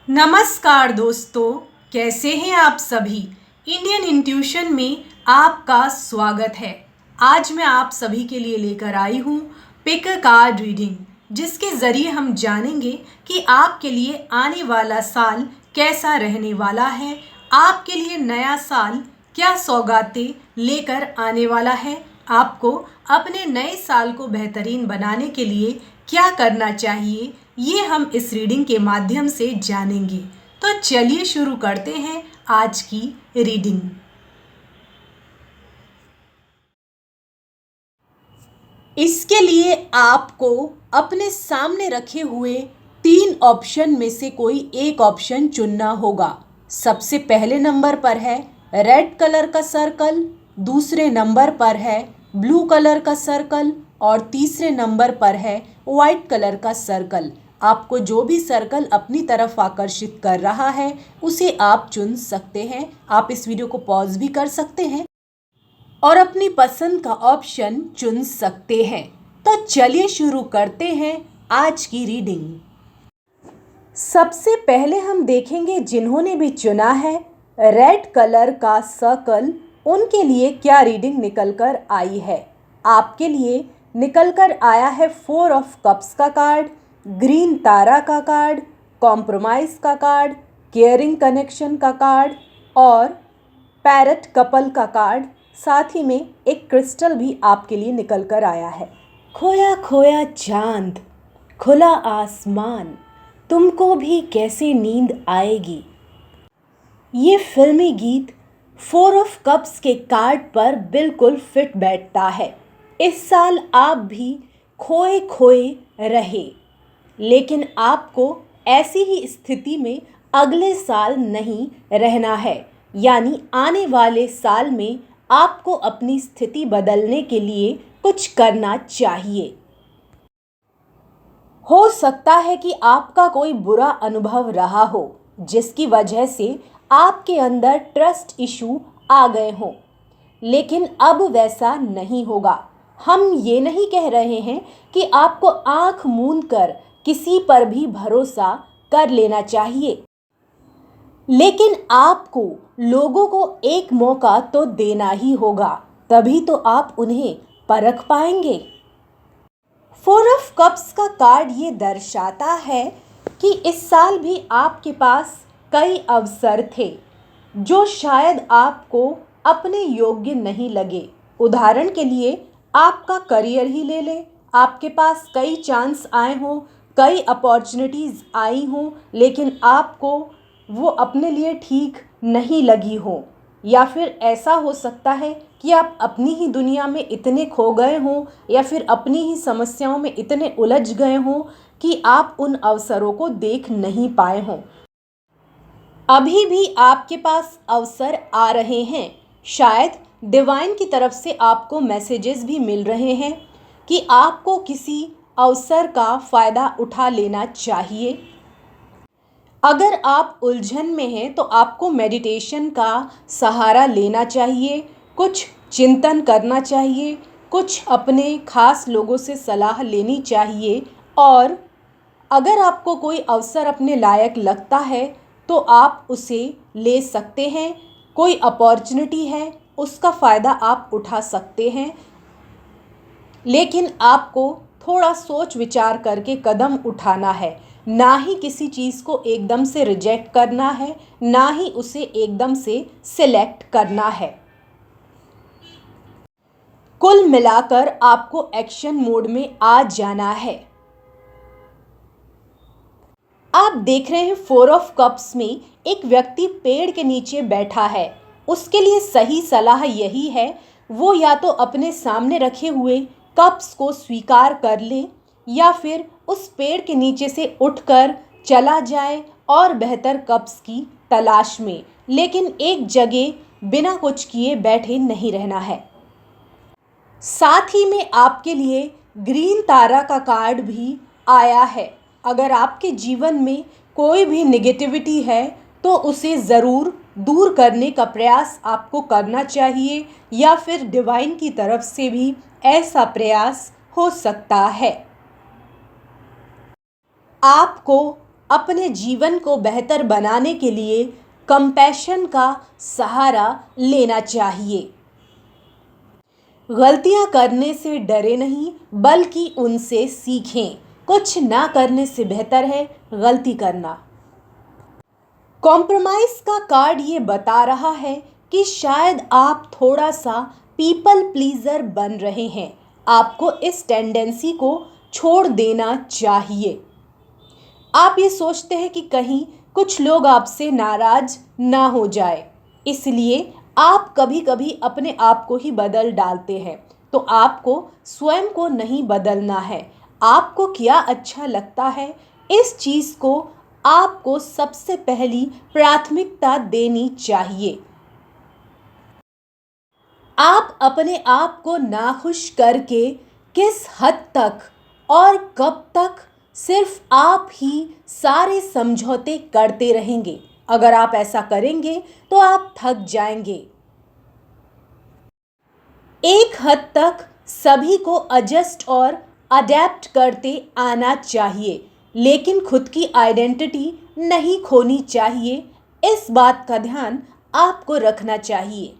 नमस्कार दोस्तों, कैसे हैं आप सभी। इंडियन इंट्यूशन में आपका स्वागत है। आज मैं आप सभी के लिए लेकर आई हूँ पिक अ कार्ड रीडिंग, जिसके ज़रिए हम जानेंगे कि आपके लिए आने वाला साल कैसा रहने वाला है। आपके लिए नया साल क्या सौगातें लेकर आने वाला है, आपको अपने नए साल को बेहतरीन बनाने के लिए क्या करना चाहिए, ये हम इस रीडिंग के माध्यम से जानेंगे। तो चलिए शुरू करते हैं आज की रीडिंग। इसके लिए आपको अपने सामने रखे हुए 3 ऑप्शन में से कोई एक ऑप्शन चुनना होगा। सबसे पहले नंबर पर है रेड कलर का सर्कल, दूसरे नंबर पर है ब्लू कलर का सर्कल और तीसरे नंबर पर है वाइट कलर का सर्कल। आपको जो भी सर्कल अपनी तरफ आकर्षित कर रहा है उसे आप चुन सकते हैं। आप इस वीडियो को पॉज भी कर सकते हैं और अपनी पसंद का ऑप्शन चुन सकते हैं। तो चलिए शुरू करते हैं आज की रीडिंग। सबसे पहले हम देखेंगे जिन्होंने भी चुना है रेड कलर का सर्कल, उनके लिए क्या रीडिंग निकल कर आई है। आपके लिए निकल कर आया है 4 ऑफ कप्स का कार्ड, ग्रीन तारा का कार्ड, कॉम्प्रोमाइज़ का कार्ड, केयरिंग कनेक्शन का कार्ड और पैरट कपल का कार्ड। साथ ही में एक क्रिस्टल भी आपके लिए निकल कर आया है। खोया खोया चांद, खुला आसमान, तुमको भी कैसे नींद आएगी। ये फिल्मी गीत 4 ऑफ कप्स के कार्ड पर बिल्कुल फिट बैठता है। इस साल आप भी खोए खोए रहे, लेकिन आपको ऐसी ही स्थिति में अगले साल नहीं रहना है। यानी आने वाले साल में आपको अपनी स्थिति बदलने के लिए कुछ करना चाहिए। हो सकता है कि आपका कोई बुरा अनुभव रहा हो जिसकी वजह से आपके अंदर ट्रस्ट इशू आ गए हों, लेकिन अब वैसा नहीं होगा। हम ये नहीं कह रहे हैं कि आपको आंख मूंद कर किसी पर भी भरोसा कर लेना चाहिए, लेकिन आपको लोगों को एक मौका तो देना ही होगा, तभी तो आप उन्हें परख पाएंगे। 4 ऑफ कप्स का कार्ड ये दर्शाता है कि इस साल भी आपके पास कई अवसर थे जो शायद आपको अपने योग्य नहीं लगे। उदाहरण के लिए आपका करियर ही ले लें, आपके पास कई चांस आए हों, कई अपॉर्चुनिटीज़ आई हों, लेकिन आपको वो अपने लिए ठीक नहीं लगी हो। या फिर ऐसा हो सकता है कि आप अपनी ही दुनिया में इतने खो गए हों या फिर अपनी ही समस्याओं में इतने उलझ गए हों कि आप उन अवसरों को देख नहीं पाए हों। अभी भी आपके पास अवसर आ रहे हैं। शायद डिवाइन की तरफ से आपको मैसेजेस भी मिल रहे हैं कि आपको किसी अवसर का फ़ायदा उठा लेना चाहिए। अगर आप उलझन में हैं तो आपको मेडिटेशन का सहारा लेना चाहिए, कुछ चिंतन करना चाहिए, कुछ अपने खास लोगों से सलाह लेनी चाहिए। और अगर आपको कोई अवसर अपने लायक लगता है तो आप उसे ले सकते हैं। कोई अपॉर्चुनिटी है, उसका फ़ायदा आप उठा सकते हैं, लेकिन आपको थोड़ा सोच विचार करके कदम उठाना है। ना ही किसी चीज़ को एकदम से रिजेक्ट करना है, ना ही उसे एकदम से सिलेक्ट करना है। कुल मिलाकर आपको एक्शन मोड में आ जाना है। आप देख रहे हैं 4 ऑफ कप्स में एक व्यक्ति पेड़ के नीचे बैठा है। उसके लिए सही सलाह यही है, वो या तो अपने सामने रखे हुए कप्स को स्वीकार कर ले या फिर उस पेड़ के नीचे से उठकर चला जाए और बेहतर कप्स की तलाश में, लेकिन एक जगह बिना कुछ किए बैठे नहीं रहना है। साथ ही में आपके लिए ग्रीन तारा का कार्ड भी आया है। अगर आपके जीवन में कोई भी नेगेटिविटी है तो उसे ज़रूर दूर करने का प्रयास आपको करना चाहिए, या फिर डिवाइन की तरफ से भी ऐसा प्रयास हो सकता है। आपको अपने जीवन को बेहतर बनाने के लिए कंपैशन का सहारा लेना चाहिए। गलतियां करने से डरे नहीं, बल्कि उनसे सीखें। कुछ ना करने से बेहतर है गलती करना। कॉम्प्रोमाइज़ का कार्ड ये बता रहा है कि शायद आप थोड़ा सा पीपल प्लीज़र बन रहे हैं। आपको इस टेंडेंसी को छोड़ देना चाहिए। आप ये सोचते हैं कि कहीं कुछ लोग आपसे नाराज़ ना हो जाए, इसलिए आप कभी कभी अपने आप को ही बदल डालते हैं। तो आपको स्वयं को नहीं बदलना है। आपको क्या अच्छा लगता है, इस चीज़ को आपको सबसे पहली प्राथमिकता देनी चाहिए। आप अपने आप को नाखुश करके किस हद तक और कब तक सिर्फ आप ही सारे समझौते करते रहेंगे? अगर आप ऐसा करेंगे तो आप थक जाएंगे। एक हद तक सभी को एडजस्ट और अडेप्ट करते आना चाहिए, लेकिन खुद की आइडेंटिटी नहीं खोनी चाहिए। इस बात का ध्यान आपको रखना चाहिए।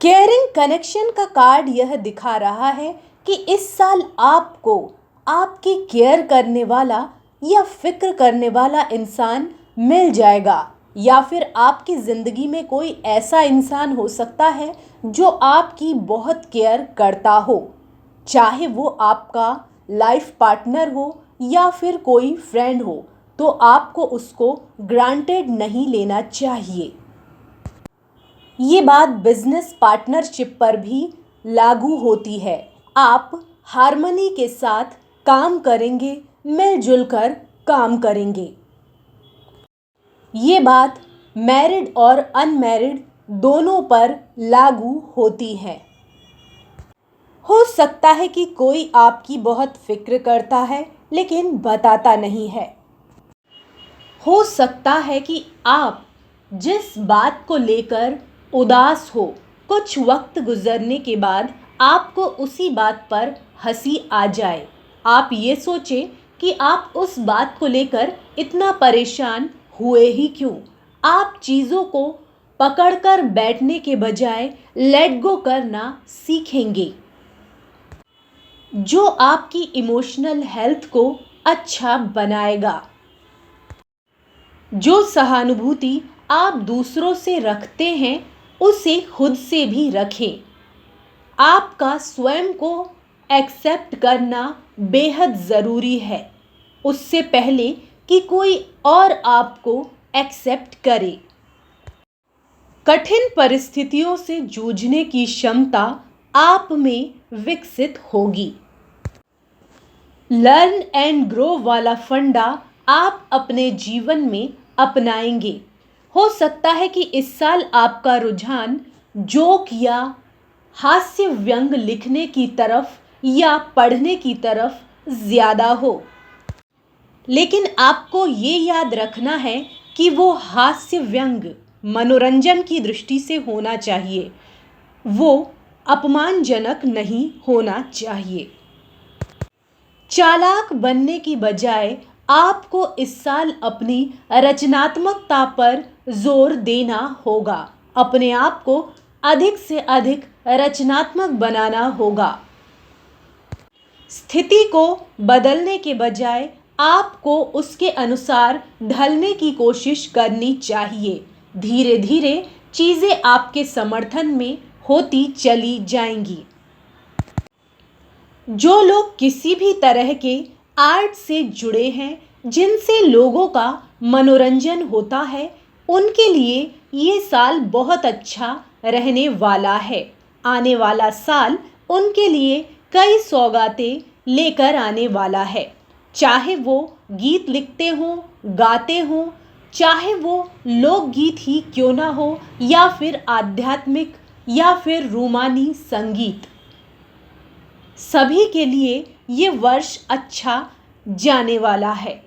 केयरिंग कनेक्शन का कार्ड यह दिखा रहा है कि इस साल आपको आपकी केयर करने वाला या फिक्र करने वाला इंसान मिल जाएगा, या फिर आपकी ज़िंदगी में कोई ऐसा इंसान हो सकता है जो आपकी बहुत केयर करता हो, चाहे वो आपका लाइफ पार्टनर हो या फिर कोई फ्रेंड हो। तो आपको उसको ग्रांटेड नहीं लेना चाहिए। ये बात बिजनेस पार्टनरशिप पर भी लागू होती है। आप हार्मनी के साथ काम करेंगे, मिलजुल कर काम करेंगे। ये बात मैरिड और अनमैरिड दोनों पर लागू होती है। हो सकता है कि कोई आपकी बहुत फिक्र करता है लेकिन बताता नहीं है। हो सकता है कि आप जिस बात को लेकर उदास हो, कुछ वक्त गुजरने के बाद आपको उसी बात पर हंसी आ जाए। आप ये सोचें कि आप उस बात को लेकर इतना परेशान हुए ही क्यों। आप चीज़ों को पकड़कर बैठने के बजाय लेट गो करना सीखेंगे, जो आपकी इमोशनल हेल्थ को अच्छा बनाएगा। जो सहानुभूति आप दूसरों से रखते हैं, उसे खुद से भी रखें। आपका स्वयं को एक्सेप्ट करना बेहद ज़रूरी है, उससे पहले कि कोई और आपको एक्सेप्ट करे। कठिन परिस्थितियों से जूझने की क्षमता आप में विकसित होगी। लर्न एंड ग्रो वाला फंडा आप अपने जीवन में अपनाएंगे। हो सकता है कि इस साल आपका रुझान जोक या हास्य व्यंग लिखने की तरफ या पढ़ने की तरफ ज़्यादा हो, लेकिन आपको ये याद रखना है कि वो हास्य व्यंग मनोरंजन की दृष्टि से होना चाहिए, वो अपमानजनक नहीं होना चाहिए। चालाक बनने की बजाय आपको इस साल अपनी रचनात्मकता पर जोर देना होगा। अपने आप को अधिक से अधिक रचनात्मक बनाना होगा। स्थिति को बदलने के बजाय आपको उसके अनुसार ढलने की कोशिश करनी चाहिए। धीरे धीरे चीज़ें आपके समर्थन में होती चली जाएंगी। जो लोग किसी भी तरह के आर्ट से जुड़े हैं, जिनसे लोगों का मनोरंजन होता है, उनके लिए ये साल बहुत अच्छा रहने वाला है। आने वाला साल उनके लिए कई सौगातें लेकर आने वाला है। चाहे वो गीत लिखते हों, गाते हों, चाहे वो लोकगीत ही क्यों ना हो, या फिर आध्यात्मिक या फिर रूमानी संगीत, सभी के लिए ये वर्ष अच्छा जाने वाला है।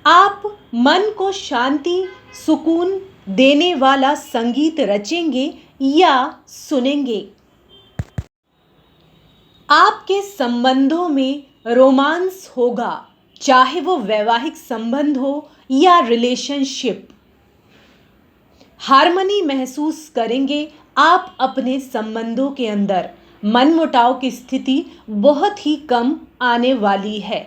आप मन को शांति, सुकून देने वाला संगीत रचेंगे या सुनेंगे। आपके संबंधों में रोमांस होगा, चाहे वो वैवाहिक संबंध हो या रिलेशनशिप। हार्मनी महसूस करेंगे आप अपने संबंधों के अंदर। मनमुटाव की स्थिति बहुत ही कम आने वाली है।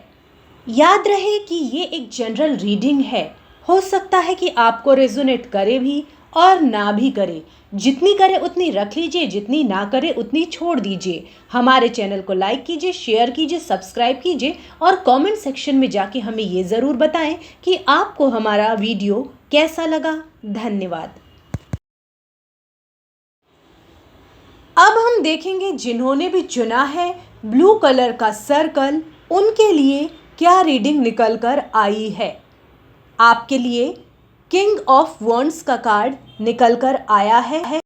याद रहे कि ये एक जनरल रीडिंग है। हो सकता है कि आपको रेजोनेट करे भी और ना भी करे। जितनी करे उतनी रख लीजिए, जितनी ना करे उतनी छोड़ दीजिए। हमारे चैनल को लाइक कीजिए, शेयर कीजिए, सब्सक्राइब कीजिए और कमेंट सेक्शन में जाके हमें ये ज़रूर बताएं कि आपको हमारा वीडियो कैसा लगा। धन्यवाद। अब हम देखेंगे जिन्होंने भी चुना है ब्लू कलर का सर्कल, उनके लिए क्या रीडिंग निकल कर आई है। आपके लिए किंग ऑफ वॉन्ड्स का कार्ड निकल कर आया है।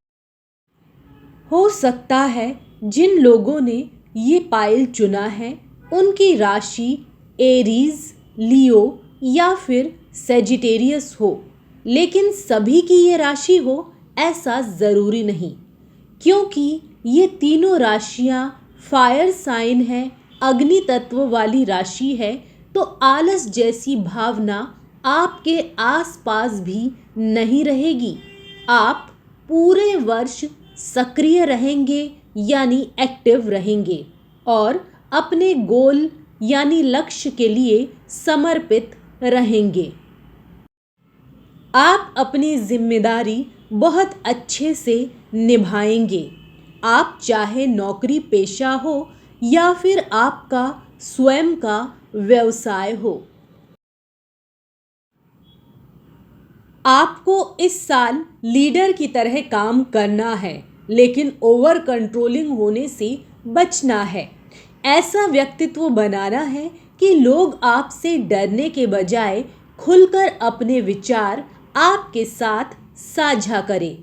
हो सकता है जिन लोगों ने ये पाइल चुना है उनकी राशि एरीज, लियो या फिर सेजिटेरियस हो, लेकिन सभी की ये राशि हो ऐसा ज़रूरी नहीं, क्योंकि ये तीनों राशियाँ फायर साइन है, अग्नि तत्व वाली राशि है। तो आलस जैसी भावना आपके आसपास भी नहीं रहेगी। आप पूरे वर्ष सक्रिय रहेंगे यानी एक्टिव रहेंगे और अपने गोल यानी लक्ष्य के लिए समर्पित रहेंगे। आप अपनी जिम्मेदारी बहुत अच्छे से निभाएंगे। आप चाहे नौकरी पेशा हो या फिर आपका स्वयं का व्यवसाय हो। आपको इस साल लीडर की तरह काम करना है, लेकिन ओवर कंट्रोलिंग होने से बचना है। ऐसा व्यक्तित्व बनाना है कि लोग आपसे डरने के बजाय खुलकर अपने विचार आपके साथ साझा करें।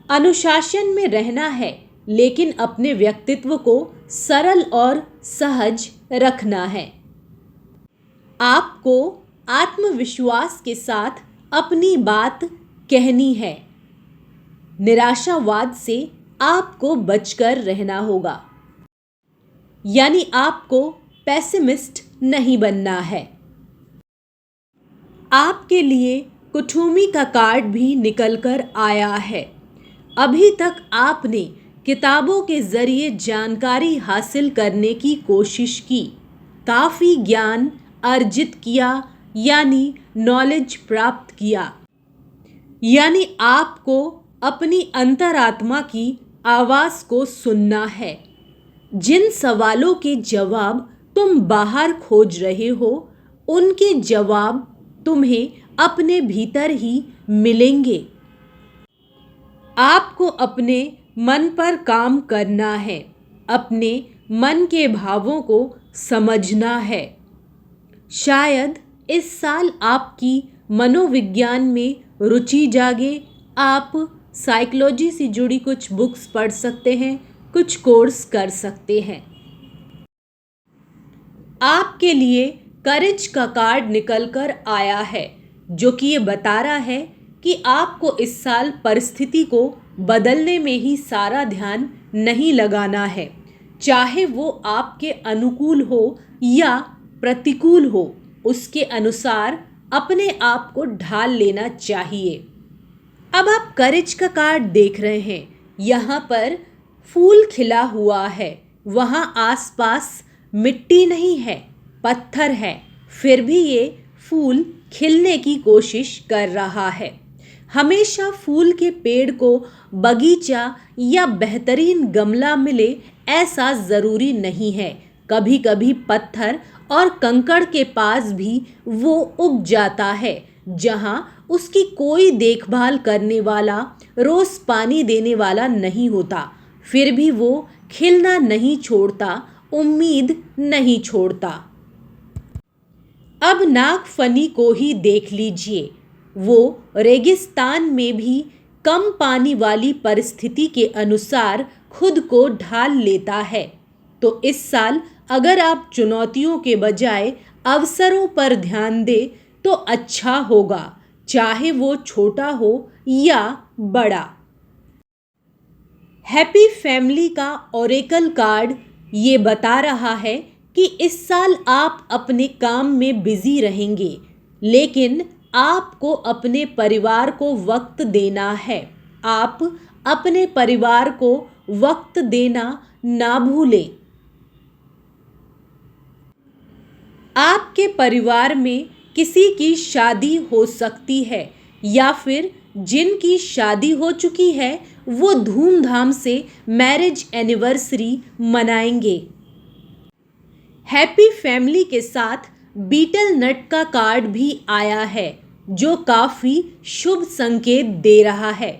अनुशासन में रहना है, लेकिन अपने व्यक्तित्व को सरल और सहज रखना है। आपको आत्मविश्वास के साथ अपनी बात कहनी है। निराशावाद से आपको बचकर रहना होगा, यानी आपको पेसिमिस्ट नहीं बनना है। आपके लिए कुठुमी का कार्ड भी निकलकर आया है। अभी तक आपने किताबों के जरिए जानकारी हासिल करने की कोशिश की, काफ़ी ज्ञान अर्जित किया यानी नॉलेज प्राप्त किया, यानी आपको अपनी अंतरात्मा की आवाज़ को सुनना है। जिन सवालों के जवाब तुम बाहर खोज रहे हो, उनके जवाब तुम्हें अपने भीतर ही मिलेंगे। आपको अपने मन पर काम करना है, अपने मन के भावों को समझना है। शायद इस साल आपकी मनोविज्ञान में रुचि जागे। आप साइकोलॉजी से जुड़ी कुछ बुक्स पढ़ सकते हैं, कुछ कोर्स कर सकते हैं। आपके लिए करेज का कार्ड निकलकर आया है, जो कि ये बता रहा है कि आपको इस साल परिस्थिति को बदलने में ही सारा ध्यान नहीं लगाना है, चाहे वो आपके अनुकूल हो या प्रतिकूल हो। उसके अनुसार अपने आप को ढाल लेना चाहिए। अब आप करेज का कार्ड देख रहे हैं, यहाँ पर फूल खिला हुआ है, वहाँ आसपास मिट्टी नहीं है, पत्थर है, फिर भी ये फूल खिलने की कोशिश कर रहा है। हमेशा फूल के पेड़ को बगीचा या बेहतरीन गमला मिले ऐसा ज़रूरी नहीं है। कभी कभी पत्थर और कंकड़ के पास भी वो उग जाता है, जहाँ उसकी कोई देखभाल करने वाला, रोज़ पानी देने वाला नहीं होता, फिर भी वो खिलना नहीं छोड़ता, उम्मीद नहीं छोड़ता। अब नागफनी को ही देख लीजिए, वो रेगिस्तान में भी कम पानी वाली परिस्थिति के अनुसार खुद को ढाल लेता है। तो इस साल अगर आप चुनौतियों के बजाय अवसरों पर ध्यान दें तो अच्छा होगा, चाहे वो छोटा हो या बड़ा। हैप्पी फैमिली का ओरेकल कार्ड ये बता रहा है कि इस साल आप अपने काम में बिजी रहेंगे, लेकिन आपको अपने परिवार को वक्त देना है। आप अपने परिवार को वक्त देना ना भूलें। आपके परिवार में किसी की शादी हो सकती है या फिर जिनकी शादी हो चुकी है वो धूमधाम से मैरिज एनिवर्सरी मनाएंगे। हैप्पी फैमिली के साथ बीटल नट का कार्ड भी आया है जो काफ़ी शुभ संकेत दे रहा है।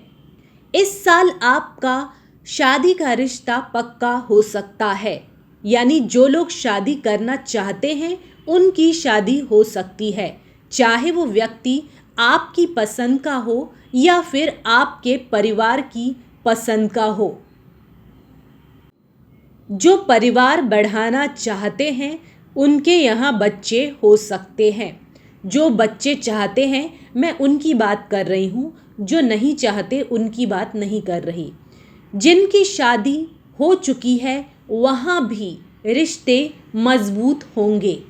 इस साल आपका शादी का रिश्ता पक्का हो सकता है, यानी जो लोग शादी करना चाहते हैं उनकी शादी हो सकती है, चाहे वो व्यक्ति आपकी पसंद का हो या फिर आपके परिवार की पसंद का हो। जो परिवार बढ़ाना चाहते हैं उनके यहाँ बच्चे हो सकते हैं। जो बच्चे चाहते हैं मैं उनकी बात कर रही हूँ, जो नहीं चाहते उनकी बात नहीं कर रही। जिनकी शादी हो चुकी है वहाँ भी रिश्ते मजबूत होंगे।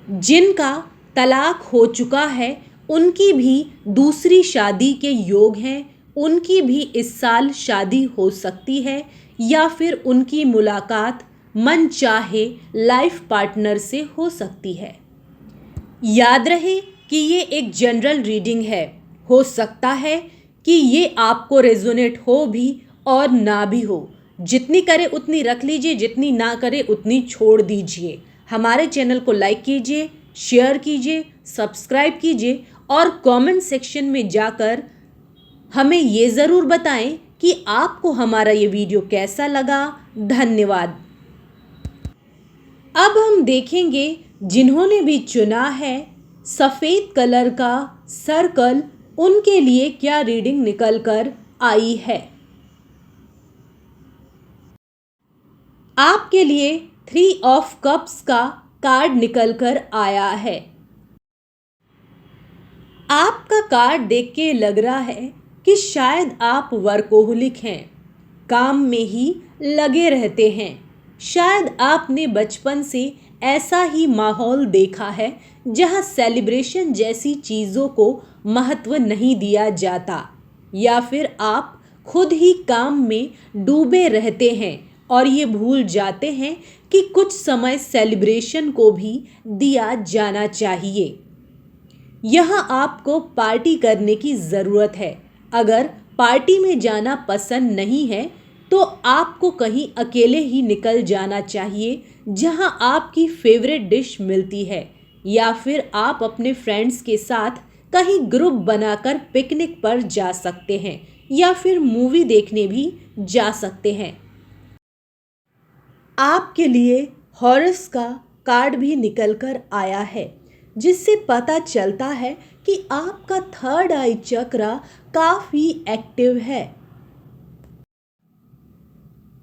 जिनका तलाक हो चुका है उनकी भी दूसरी शादी के योग हैं, उनकी भी इस साल शादी हो सकती है या फिर उनकी मुलाकात मनचाहे लाइफ पार्टनर से हो सकती है। याद रहे कि ये एक जनरल रीडिंग है, हो सकता है कि ये आपको रेजोनेट हो भी और ना भी हो। जितनी करे उतनी रख लीजिए, जितनी ना करे उतनी छोड़ दीजिए। हमारे चैनल को लाइक कीजिए, शेयर कीजिए, सब्सक्राइब कीजिए और कमेंट सेक्शन में जाकर हमें ये ज़रूर बताएं कि आपको हमारा ये वीडियो कैसा लगा। धन्यवाद। अब हम देखेंगे जिन्होंने भी चुना है सफ़ेद कलर का सर्कल, उनके लिए क्या रीडिंग निकल कर आई है। आपके लिए 3 ऑफ कप्स का कार्ड निकल कर आया है। आपका कार्ड देख के लग रहा है कि शायद आप वर्कोहोलिक हैं, काम में ही लगे रहते हैं। शायद आपने बचपन से ऐसा ही माहौल देखा है जहां सेलिब्रेशन जैसी चीज़ों को महत्व नहीं दिया जाता, या फिर आप खुद ही काम में डूबे रहते हैं और ये भूल जाते हैं कि कुछ समय सेलिब्रेशन को भी दिया जाना चाहिए। यहाँ आपको पार्टी करने की ज़रूरत है। अगर पार्टी में जाना पसंद नहीं है तो आपको कहीं अकेले ही निकल जाना चाहिए जहाँ आपकी फेवरेट डिश मिलती है, या फिर आप अपने फ्रेंड्स के साथ कहीं ग्रुप बनाकर पिकनिक पर जा सकते हैं या फिर मूवी देखने भी जा सकते हैं। आपके लिए हॉरस का कार्ड भी निकल कर आया है, जिससे पता चलता है कि आपका थर्ड आई चक्र काफ़ी एक्टिव है।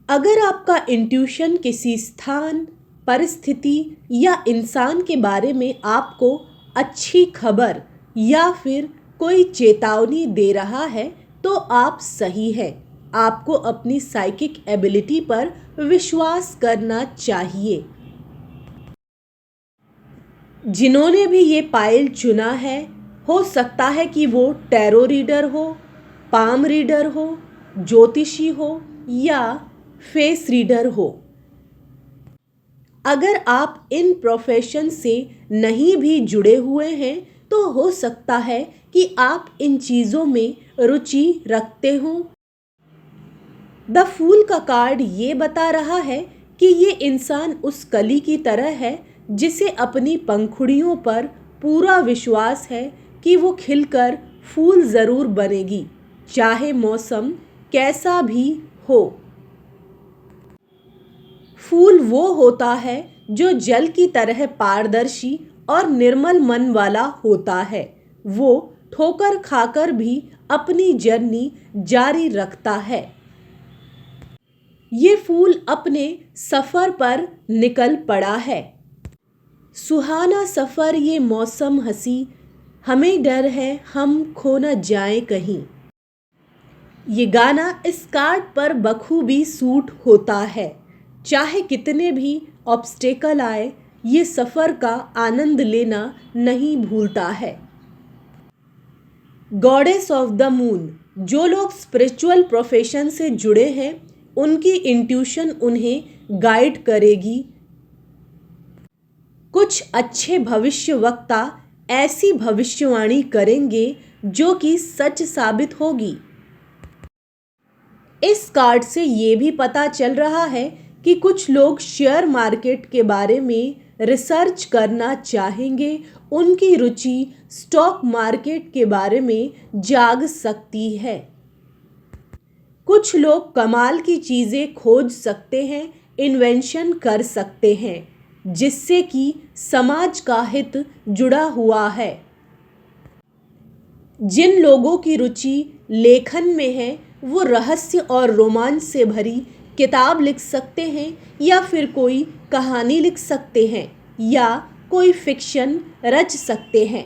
अगर आपका इंट्यूशन किसी स्थान, परिस्थिति या इंसान के बारे में आपको अच्छी खबर या फिर कोई चेतावनी दे रहा है तो आप सही हैं। आपको अपनी साइकिक एबिलिटी पर विश्वास करना चाहिए। जिन्होंने भी ये पाइल चुना है, हो सकता है कि वो टैरो रीडर हो, पाम रीडर हो, ज्योतिषी हो या फेस रीडर हो। अगर आप इन प्रोफेशन से नहीं भी जुड़े हुए हैं तो हो सकता है कि आप इन चीज़ों में रुचि रखते हों। द फूल का कार्ड ये बता रहा है कि ये इंसान उस कली की तरह है जिसे अपनी पंखुड़ियों पर पूरा विश्वास है कि वो खिलकर फूल ज़रूर बनेगी, चाहे मौसम कैसा भी हो। फूल वो होता है जो जल की तरह पारदर्शी और निर्मल मन वाला होता है। वो ठोकर खाकर भी अपनी जर्नी जारी रखता है। ये फूल अपने सफ़र पर निकल पड़ा है। सुहाना सफ़र ये मौसम हंसी, हमें डर है हम खो न जाएं कहीं। ये गाना इस कार्ड पर बखूबी सूट होता है। चाहे कितने भी ऑब्स्टेकल आए, ये सफ़र का आनंद लेना नहीं भूलता है। गॉडेस ऑफ द मून, जो लोग स्पिरिचुअल प्रोफेशन से जुड़े हैं उनकी इंट्यूशन उन्हें गाइड करेगी। कुछ अच्छे भविष्यवक्ता ऐसी भविष्यवाणी करेंगे जो कि सच साबित होगी। इस कार्ड से ये भी पता चल रहा है कि कुछ लोग शेयर मार्केट के बारे में रिसर्च करना चाहेंगे। उनकी रुचि स्टॉक मार्केट के बारे में जाग सकती है। कुछ लोग कमाल की चीज़ें खोज सकते हैं, इन्वेंशन कर सकते हैं, जिससे कि समाज का हित जुड़ा हुआ है। जिन लोगों की रुचि लेखन में है वो रहस्य और रोमांच से भरी किताब लिख सकते हैं, या फिर कोई कहानी लिख सकते हैं, या कोई फिक्शन रच सकते हैं।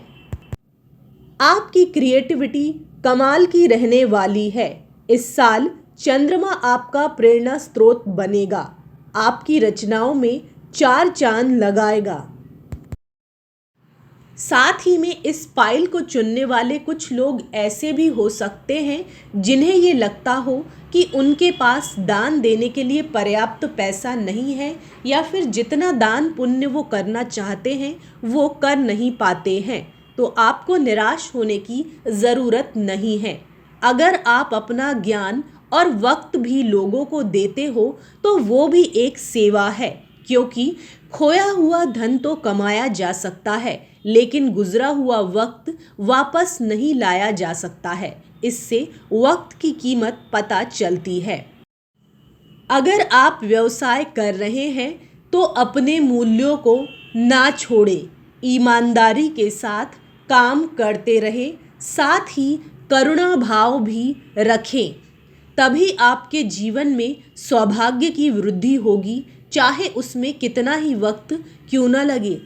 आपकी क्रिएटिविटी कमाल की रहने वाली है। इस साल चंद्रमा आपका प्रेरणा स्रोत बनेगा, आपकी रचनाओं में 4 चांद लगाएगा। साथ ही में इस पाइल को चुनने वाले कुछ लोग ऐसे भी हो सकते हैं जिन्हें ये लगता हो कि उनके पास दान देने के लिए पर्याप्त पैसा नहीं है, या फिर जितना दान पुण्य वो करना चाहते हैं वो कर नहीं पाते हैं। तो आपको निराश होने की ज़रूरत नहीं है। अगर आप अपना ज्ञान और वक्त भी लोगों को देते हो तो वो भी एक सेवा है, क्योंकि खोया हुआ धन तो कमाया जा सकता है, लेकिन गुजरा हुआ वक्त वापस नहीं लाया जा सकता है। इससे वक्त की कीमत पता चलती है। अगर आप व्यवसाय कर रहे हैं तो अपने मूल्यों को ना छोड़ें, ईमानदारी के साथ काम करते रहें, साथ ही करुणा भाव भी रखें। तभी आपके जीवन में सौभाग्य की वृद्धि होगी, चाहे उसमें कितना ही वक्त क्यों न लगे।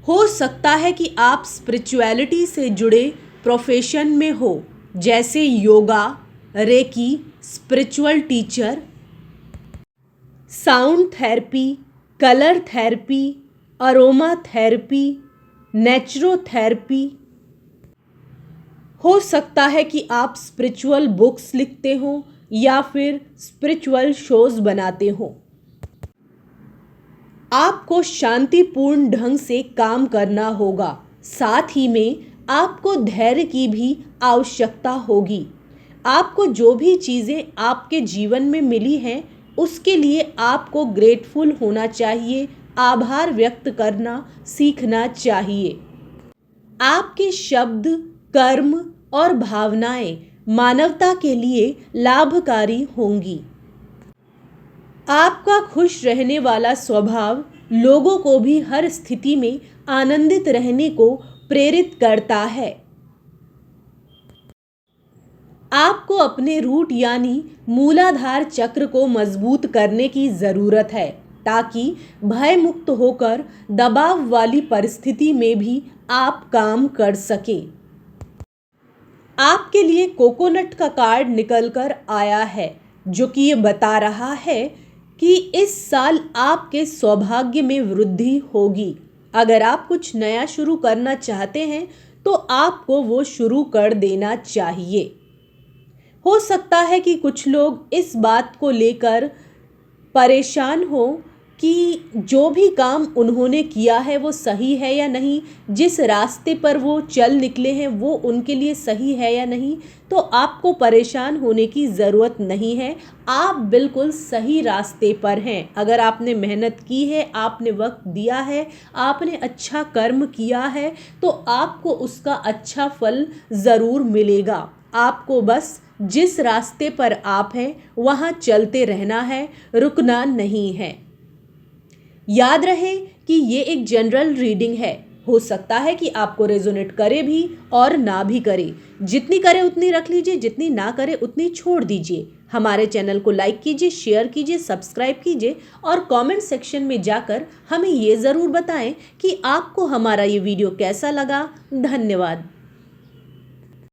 हो सकता है कि आप स्पिरिचुअलिटी से जुड़े प्रोफेशन में हो, जैसे yoga, reiki, spiritual teacher, sound therapy, colour therapy, aroma therapy, naturotherapy. हो सकता है कि आप स्पिरिचुअल बुक्स लिखते हो या फिर स्पिरिचुअल शोज बनाते हो। आपको शांतिपूर्ण ढंग से काम करना होगा, साथ ही में आपको धैर्य की भी आवश्यकता होगी। आपको जो भी चीज़ें आपके जीवन में मिली हैं उसके लिए आपको ग्रेटफुल होना चाहिए, आभार व्यक्त करना सीखना चाहिए। आपके शब्द, कर्म और भावनाएं मानवता के लिए लाभकारी होंगी। आपका खुश रहने वाला स्वभाव लोगों को भी हर स्थिति में आनंदित रहने को प्रेरित करता है। आपको अपने रूट यानी मूलाधार चक्र को मजबूत करने की ज़रूरत है, ताकि भय मुक्त होकर दबाव वाली परिस्थिति में भी आप काम कर सकें। आपके लिए कोकोनट का कार्ड निकलकर आया है, जो कि ये बता रहा है कि इस साल आपके सौभाग्य में वृद्धि होगी। अगर आप कुछ नया शुरू करना चाहते हैं तो आपको वो शुरू कर देना चाहिए। हो सकता है कि कुछ लोग इस बात को लेकर परेशान हो कि जो भी काम उन्होंने किया है वो सही है या नहीं, जिस रास्ते पर वो चल निकले हैं वो उनके लिए सही है या नहीं। तो आपको परेशान होने की ज़रूरत नहीं है, आप बिल्कुल सही रास्ते पर हैं। अगर आपने मेहनत की है, आपने वक्त दिया है, आपने अच्छा कर्म किया है, तो आपको उसका अच्छा फल ज़रूर मिलेगा। आपको बस जिस रास्ते पर आप हैं वहाँ चलते रहना है, रुकना नहीं है। याद रहे कि ये एक जनरल रीडिंग है, हो सकता है कि आपको रेजोनेट करे भी और ना भी करे। जितनी करे उतनी रख लीजिए, जितनी ना करे उतनी छोड़ दीजिए। हमारे चैनल को लाइक कीजिए, शेयर कीजिए, सब्सक्राइब कीजिए और कमेंट सेक्शन में जाकर हमें ये ज़रूर बताएं कि आपको हमारा ये वीडियो कैसा लगा। धन्यवाद।